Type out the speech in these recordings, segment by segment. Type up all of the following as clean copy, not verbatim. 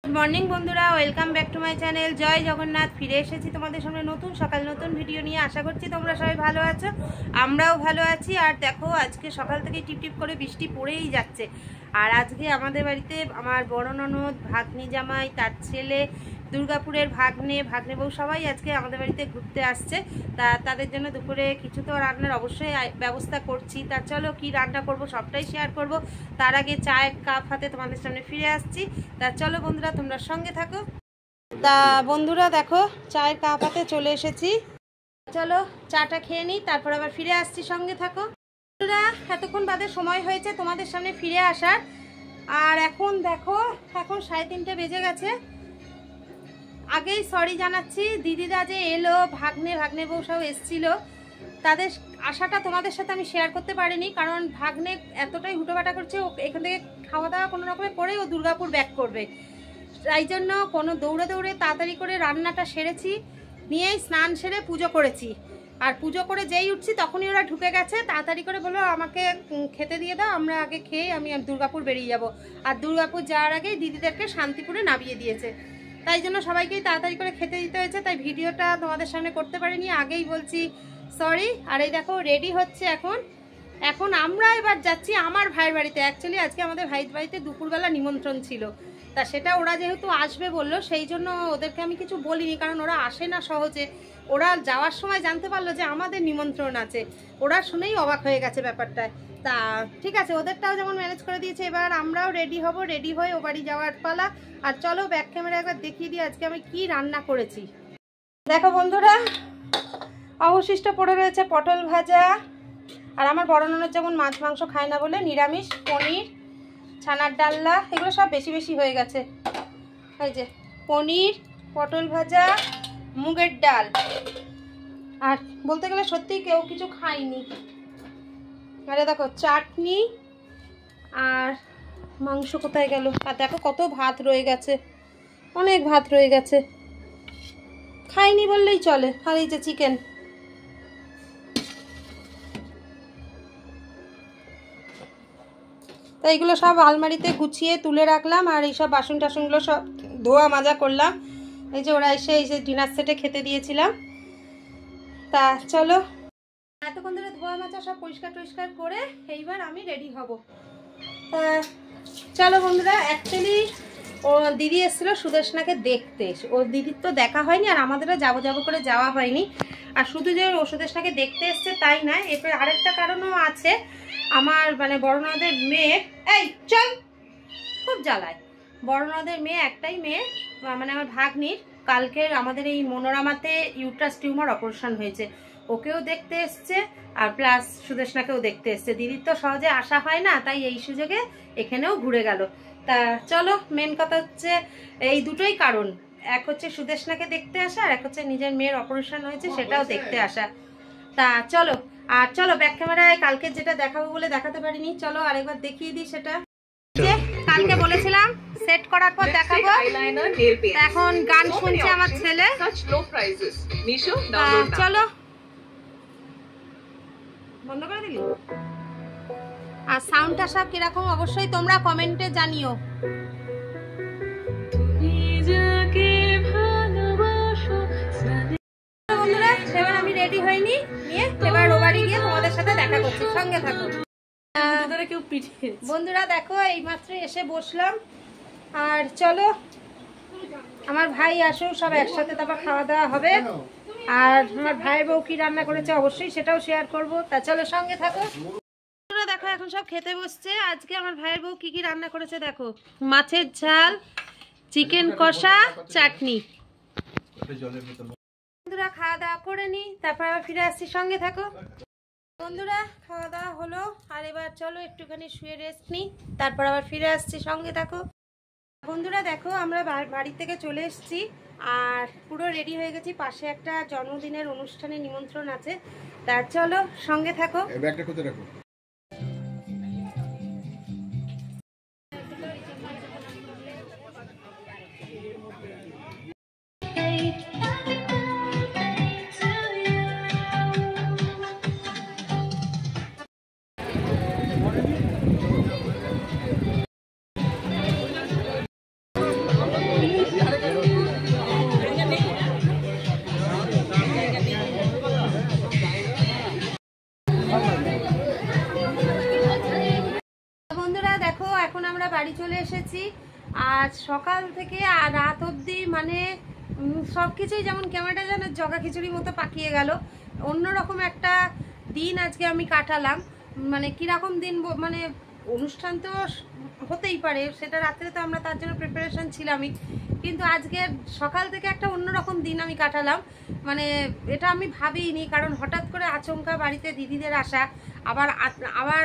Good morning বন্ধুরা, welcome back to my channel জয় জগন্নাথ। ফিরে এসেছি তোমাদের সামনে নতুন সকাল নতুন ভিডিও নিয়ে। আশা করছি তোমরা সবাই ভালো আছো, আমরাও ভালো আছি। আর দেখো আজকে সকাল থেকে টিপটিপ করে বৃষ্টি পড়েই যাচ্ছে। আর আজকে আমাদের বাড়িতে আমার বড় ননদ, ভাগ্নি জামাই, তার ছেলে, দুর্গাপুরের ভাগ্নে বউ সবাই আজকে আমাদের বাড়িতে ঘুরতে আসছে। তাদের জন্য দুপুরে কিছু তো রান্নার অবশ্যই ব্যবস্থা করছি। তা চলো কি রান্না করব সবটাই শেয়ার করব। তার আগে চায়ের কাপ হাতে তোমাদের সামনে ফিরে আসছি। তা চলো বন্ধুরা তোমরা সঙ্গে থাকো। তা বন্ধুরা দেখো চায়ের কাপ হাতে চলে এসেছি। চলো চাটা খেয়ে নিই, তারপর আবার ফিরে আসছি, সঙ্গে থাকো। বন্ধুরা এতক্ষণ বাদে সময় হয়েছে তোমাদের সামনে ফিরে আসার। আর এখন দেখো এখন 3:30 বেজে গেছে। আগেই সরি জানাচ্ছি, দিদিরা যে এলো, ভাগ্নে বউ সব এসছিল, তাদের আশাটা তোমাদের সাথে আমি শেয়ার করতে পারিনি। কারণ ভাগ্নে এতটাই হুটোপাটা করছে, ও এখান থেকে খাওয়া দাওয়া কোনো রকমে করে ও দুর্গাপুর ব্যাক করবে। তাই জন্য কোনো দৌড়ে তাড়াতাড়ি করে রান্নাটা সেরেছি, নিয়েই স্নান সেরে পুজো করেছি। আর পুজো করে যেই উঠছি তখনই ওরা ঢুকে গেছে। তাড়াতাড়ি করে বললো আমাকে খেতে দিয়ে দাও, আমরা আগে খেয়ে আমি দুর্গাপুর বেরিয়ে যাব। আর দুর্গাপুর যাওয়ার আগেই দিদিদেরকে শান্তিপুরে নামিয়ে দিয়েছে, তাই জন্য সবাইকেই তাড়াতাড়ি করে খেতে দিতে হয়েছে। তাই ভিডিওটা তোমাদের সামনে করতে পারিনি, আগেই বলছি সরি। আর এই দেখো রেডি হচ্ছে এখন আমরা এবার যাচ্ছি আমার ভাইয়ের বাড়িতে। অ্যাকচুয়ালি আজকে আমাদের ভাইয়ের বাড়িতে দুপুরবেলা নিমন্ত্রণ ছিল, তা সেটা ওরা যেহেতু আসবে বললো সেই জন্য ওদেরকে আমি কিছু বলিনি, কারণ ওরা আসে না সহজে। ওরা যাওয়ার সময় জানতে পারলো যে আমাদের নিমন্ত্রণ আছে, ওরা শুনেই অবাক হয়ে গেছে ব্যাপারটায়। তা ঠিক আছে, ওদেরটাও যেমন ম্যানেজ করে দিয়েছে, এবার আমরাও রেডি হব। রেডি হয়ে ও বাড়ি যাওয়ার পালা। আর চলো ব্যাক ক্যামেরা একবার দেখিয়ে দিই আজকে আমি কি রান্না করেছি। দেখো বন্ধুরা অবশিষ্ট পড়ে রয়েছে পটল ভাজা। আর আমার বড় ননদ যেমন মাছ মাংস খায় না বলে নিরামিষ, পনির, ছানার ডালনা, এগুলো সব বেশি বেশি হয়ে গেছে। এই যে পনির, পটল ভাজা, মুগের ডাল। আর বলতে গেলে সত্যিই কেউ কিছু খায়নি। আরে দেখো চাটনি আর মাংস কোথায় গেল। আর দেখো কত ভাত রয়ে গেছে, অনেক ভাত রয়ে গেছে, খাইনি বললেই চলে। আর এই যে চিকেন। তো এইগুলো সব আলমারিতে গুছিয়ে তুলে রাখলাম। আর এইসব বাসন টাসনগুলো সব ধোয়া মাজা করলাম। এই যে ওরা এসে এই যে ডিনার সেটে খেতে দিয়েছিলাম। তা চলো এতক্ষণ ধরে ধোয়া মাজা সব পরিষ্কার টরিষ্কার করে এইবার আমি রেডি হব। চলো বন্ধুরা, অ্যাকচুয়ালি ও দিদি এসেছিলো সুদেশনাকে দেখতে। ও দিদির তো দেখা হয়নি, আর আমাদেরও যাবো করে যাওয়া হয়নি। আর শুধু যে ও সুদেশনাকে দেখতে এসছে তাই নয়, এরপরে আরেকটা কারণও আছে। আমার মানে বড় ননদের মেয়ে, এই চল, খুব জ্বালায়। বড় ননদের মেয়ে, একটাই মেয়ে, মানে আমার ভাগ্নির, কালকে আমাদের এই মনোরামাতে ইউট্রাস টিউমার অপারেশন হয়েছে। ওকেও দেখতে এসছে আর প্লাস সুদেশনাকেও দেখতে এসছে। দিদির তো সহজে আসা হয় না, তাই এই সুযোগে এখানেও ঘুরে গেল। তা চলো, মেন কথা হচ্ছে এই দুটোই কারণ। এক হচ্ছে সুদেশনাকে দেখতে আসা, আর এক হচ্ছে নিজের মেয়ের অপারেশন হয়েছে সেটাও দেখতে আসা। তা চলো, আর চলো ব্যাক ক্যামেরায় কালকে যেটা দেখাবো বলে দেখাতে পারিনি, চলো আরেকবার দেখিয়ে দিই। সেটা কালকে বলেছিলাম সেট করার পর দেখাবো। এখন গান শুনছে আমার ছেলে। চলো বন্ধ করে দিলি। আর সাউন্ডটা সব কিরকম অবশ্যই তোমরা কমেন্টে জানিও। বন্ধুরা এবার আমি রেডি হইনি, নিয়ে এবার ও বাড়ি গিয়ে তোমাদের সাথে দেখা করছি, সঙ্গে থাকো। বন্ধুরা দেখো এইমাত্র এসে বসলাম। আর চলো আমার ভাই আসুক, সব একসাথে তারপর খাওয়া দাওয়া হবে। আর আমার ভাইয়ের বউ কি রান্না করেছে অবশ্যই সেটাও শেয়ার করব। তা চলো সঙ্গে থাকো। দেখো এখন সব খেতে বসছে। আজকে আমার ভাইয়ের বউ কি রান্না করেছে দেখো, মাছের ঝাল, চিকেন কষা, চাটনি। বন্ধুরা খাওয়া দাওয়া করে নি, তারপর আবার ফিরে আসছি, সঙ্গে থাকো। বন্ধুরা খাওয়া দাওয়া হলো, আর এবার চলো একটুখানি শুয়ে রেস্ট নিই, তারপর আবার ফিরে আসছি, সঙ্গে থাকো। বন্ধুরা দেখো আমরা বাড়ি থেকে চলে এসেছি আর পুরো রেডি হয়ে গেছি। পাশে একটা জন্মদিনের অনুষ্ঠানে নিমন্ত্রণ আছে, তা চলো সঙ্গে থাকো। ব্যাগটা কোথায় রাখো? এখন আমরা বাড়ি চলে এসেছি। আজ সকাল থেকে আর রাত অবধি মানে সব কিছুই যেমন ক্যামেরাটা যেন জগা খিচুড়ির মতো পাকিয়ে গেল। অন্যরকম একটা দিন আজকে আমি কাটালাম। মানে কীরকম দিন, মানে অনুষ্ঠান তো হতেই পারে, সেটা রাত্রে তো আমরা তার জন্য প্রিপারেশন ছিলামই, কিন্তু আজকে সকাল থেকে একটা অন্যরকম দিন আমি কাটালাম। মানে এটা আমি ভাবিনি, কারণ হঠাৎ করে আচমকা বাড়িতে দিদিদের আসা, আবার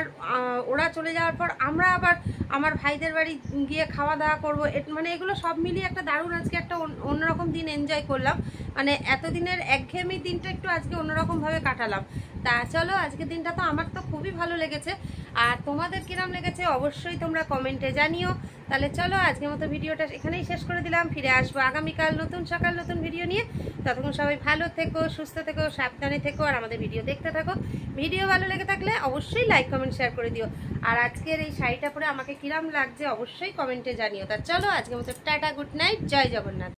ওরা চলে যাওয়ার পর আমরা আবার আমার ভাইদের বাড়ি গিয়ে খাওয়া দাওয়া করবো, মানে এগুলো সব মিলিয়ে একটা দারুণ আজকে একটা অন্যরকম দিন এনজয় করলাম। মানে এতদিনের একঘেয়েমি দিনটা একটু আজকে অন্যরকমভাবে কাটালাম। তা চলো, আজকের দিনটা তো আমার তো খুবই ভালো লেগেছে, আর তোমাদের কিরম লেগেছে অবশ্যই তোমরা কমেন্টে জানিও। তাহলে চলো, আজকের মতো ভিডিওটা এখানেই শেষ করে দিলাম। ফিরে আসবো আগামীকাল নতুন সকাল নতুন ভিডিও নিয়ে। ততক্ষণ সবাই ভালো থেকো, সুস্থ থেকো, সাবধানে থেকো, আর আমাদের ভিডিও দেখতে থাকো। ভিডিও ভালো লেগে থাকলে অবশ্যই লাইক কমেন্ট শেয়ার করে দিও। আর আজকের এই শাড়িটা পরে আমাকে কিরম লাগছে অবশ্যই কমেন্টে জানিও। তা চলো, আজকের মতো টাটা, গুড নাইট, জয় জগন্নাথ।